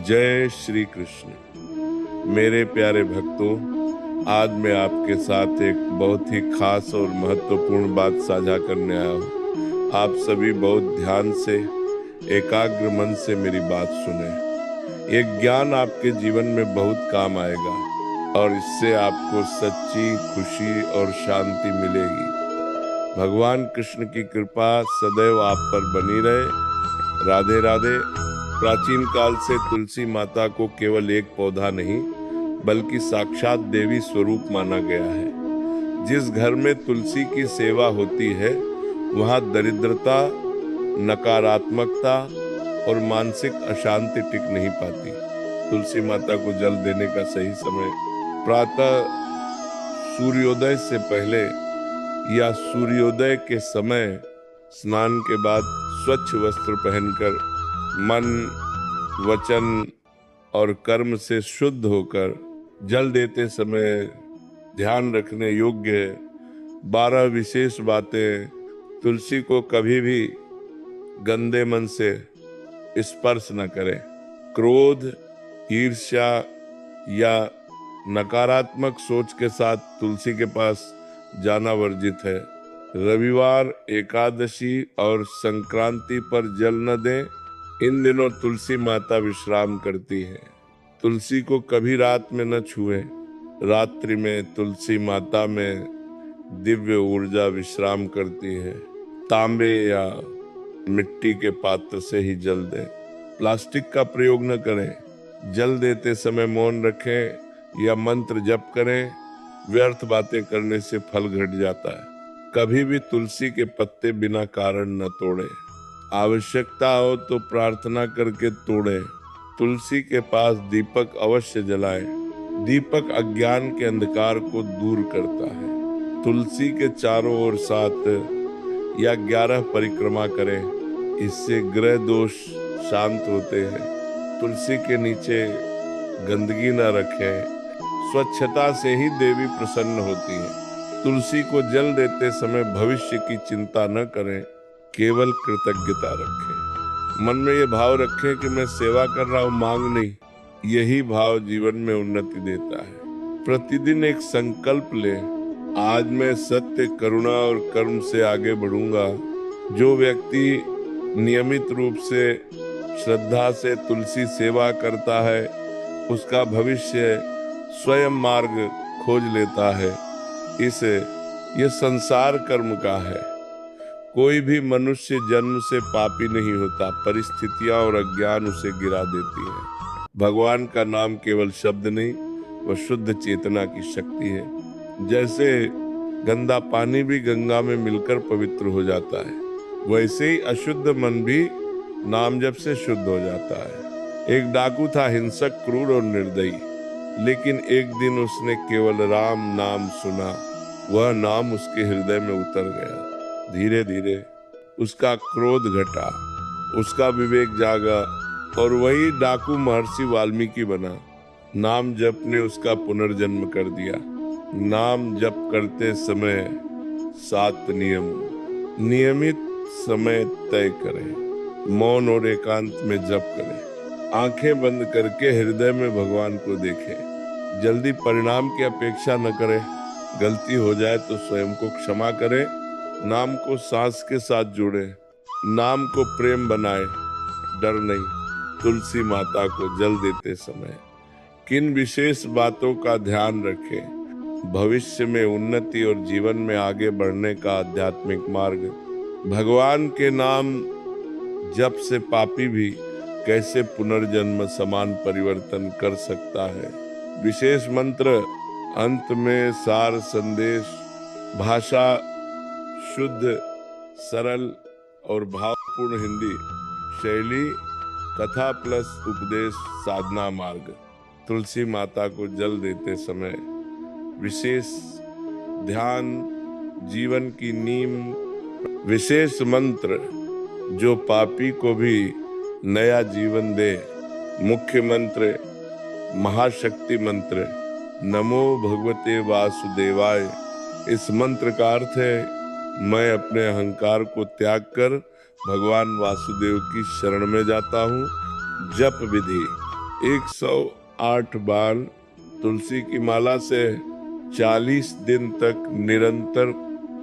जय श्री कृष्ण। मेरे प्यारे भक्तों, आज मैं आपके साथ एक बहुत ही खास और महत्वपूर्ण बात साझा करने आया हूँ। आप सभी बहुत ध्यान से, एकाग्र मन से मेरी बात सुने। ये ज्ञान आपके जीवन में बहुत काम आएगा और इससे आपको सच्ची खुशी और शांति मिलेगी। भगवान कृष्ण की कृपा सदैव आप पर बनी रहे। राधे राधे। प्राचीन काल से तुलसी माता को केवल एक पौधा नहीं बल्कि साक्षात देवी स्वरूप माना गया है। जिस घर में तुलसी की सेवा होती है वहां दरिद्रता, नकारात्मकता और मानसिक अशांति टिक नहीं पाती। तुलसी माता को जल देने का सही समय प्रातः सूर्योदय से पहले या सूर्योदय के समय स्नान के बाद स्वच्छ वस्त्र पहनकर मन, वचन और कर्म से शुद्ध होकर जल देते समय ध्यान रखने योग्य 12 विशेष बातें। तुलसी को कभी भी गंदे मन से स्पर्श न करें। क्रोध, ईर्ष्या या नकारात्मक सोच के साथ तुलसी के पास जाना वर्जित है। रविवार, एकादशी और संक्रांति पर जल न दें। इन दिनों तुलसी माता विश्राम करती है। तुलसी को कभी रात में न छुएं। रात्रि में तुलसी माता में दिव्य ऊर्जा विश्राम करती है। तांबे या मिट्टी के पात्र से ही जल दें। प्लास्टिक का प्रयोग न करें। जल देते समय मौन रखें या मंत्र जप करें। व्यर्थ बातें करने से फल घट जाता है। कभी भी तुलसी के पत्ते बिना कारण न तोड़ें। आवश्यकता हो तो प्रार्थना करके तोड़ें। तुलसी के पास दीपक अवश्य जलाएं। दीपक अज्ञान के अंधकार को दूर करता है। तुलसी के चारों ओर 7 या 11 परिक्रमा करें। इससे ग्रह दोष शांत होते हैं। तुलसी के नीचे गंदगी न रखें। स्वच्छता से ही देवी प्रसन्न होती है। तुलसी को जल देते समय भविष्य की चिंता न करें, केवल कृतज्ञता रखें। मन में ये भाव रखें कि मैं सेवा कर रहा हूँ, मांग नहीं। यही भाव जीवन में उन्नति देता है। प्रतिदिन एक संकल्प लें, आज मैं सत्य, करुणा और कर्म से आगे बढ़ूंगा। जो व्यक्ति नियमित रूप से श्रद्धा से तुलसी सेवा करता है उसका भविष्य स्वयं मार्ग खोज लेता है। ये संसार कर्म का है। कोई भी मनुष्य जन्म से पापी नहीं होता। परिस्थितियां और अज्ञान उसे गिरा देती है। भगवान का नाम केवल शब्द नहीं, वह शुद्ध चेतना की शक्ति है। जैसे गंदा पानी भी गंगा में मिलकर पवित्र हो जाता है, वैसे ही अशुद्ध मन भी नाम जप से शुद्ध हो जाता है। एक डाकू था, हिंसक, क्रूर और निर्दयी, लेकिन एक दिन उसने केवल राम नाम सुना। वह नाम उसके हृदय में उतर गया। धीरे धीरे उसका क्रोध घटा, उसका विवेक जागा और वही डाकू महर्षि वाल्मीकि बना। नाम जप ने उसका पुनर्जन्म कर दिया। नाम जप करते समय 7 नियम। नियमित समय तय करें। मौन और एकांत में जप करें। आंखें बंद करके हृदय में भगवान को देखें। जल्दी परिणाम की अपेक्षा न करें। गलती हो जाए तो स्वयं को क्षमा करें। नाम को सांस के साथ जोड़ें। नाम को प्रेम बनाएं, डर नहीं। तुलसी माता को जल देते समय किन विशेष बातों का ध्यान रखें? भविष्य में उन्नति और जीवन में आगे बढ़ने का आध्यात्मिक मार्ग। भगवान के नाम जप से पापी भी कैसे पुनर्जन्म समान परिवर्तन कर सकता है। विशेष मंत्र। अंत में सार संदेश। भाषा शुद्ध, सरल और भावपूर्ण हिंदी शैली। कथा प्लस उपदेश, साधना मार्ग। तुलसी माता को जल देते समय विशेष ध्यान, जीवन की नींव। विशेष मंत्र जो पापी को भी नया जीवन दे। मुख्य मंत्र महाशक्ति मंत्र, नमो भगवते वासुदेवाय। इस मंत्र का अर्थ है, मैं अपने अहंकार को त्याग कर भगवान वासुदेव की शरण में जाता हूँ। जप विधि। 108 बार तुलसी की माला से 40 दिन तक निरंतर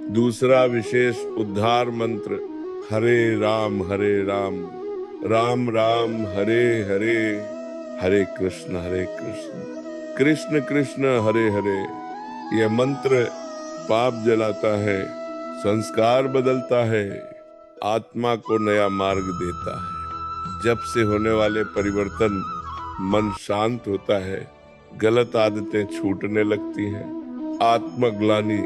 दूसरा विशेष उद्धार मंत्र हरे राम राम राम हरे हरे, हरे कृष्ण कृष्ण कृष्ण हरे हरे। यह मंत्र पाप जलाता है, संस्कार बदलता है, आत्मा को नया मार्ग देता है। जब से होने वाले परिवर्तन, मन शांत होता है, गलत आदतें छूटने लगती हैं, आत्मग्लानि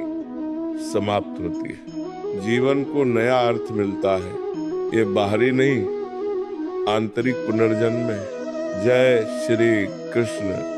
समाप्त होती है, जीवन को नया अर्थ मिलता है। ये बाहरी नहीं, आंतरिक पुनर्जन्म है। जय श्री कृष्ण।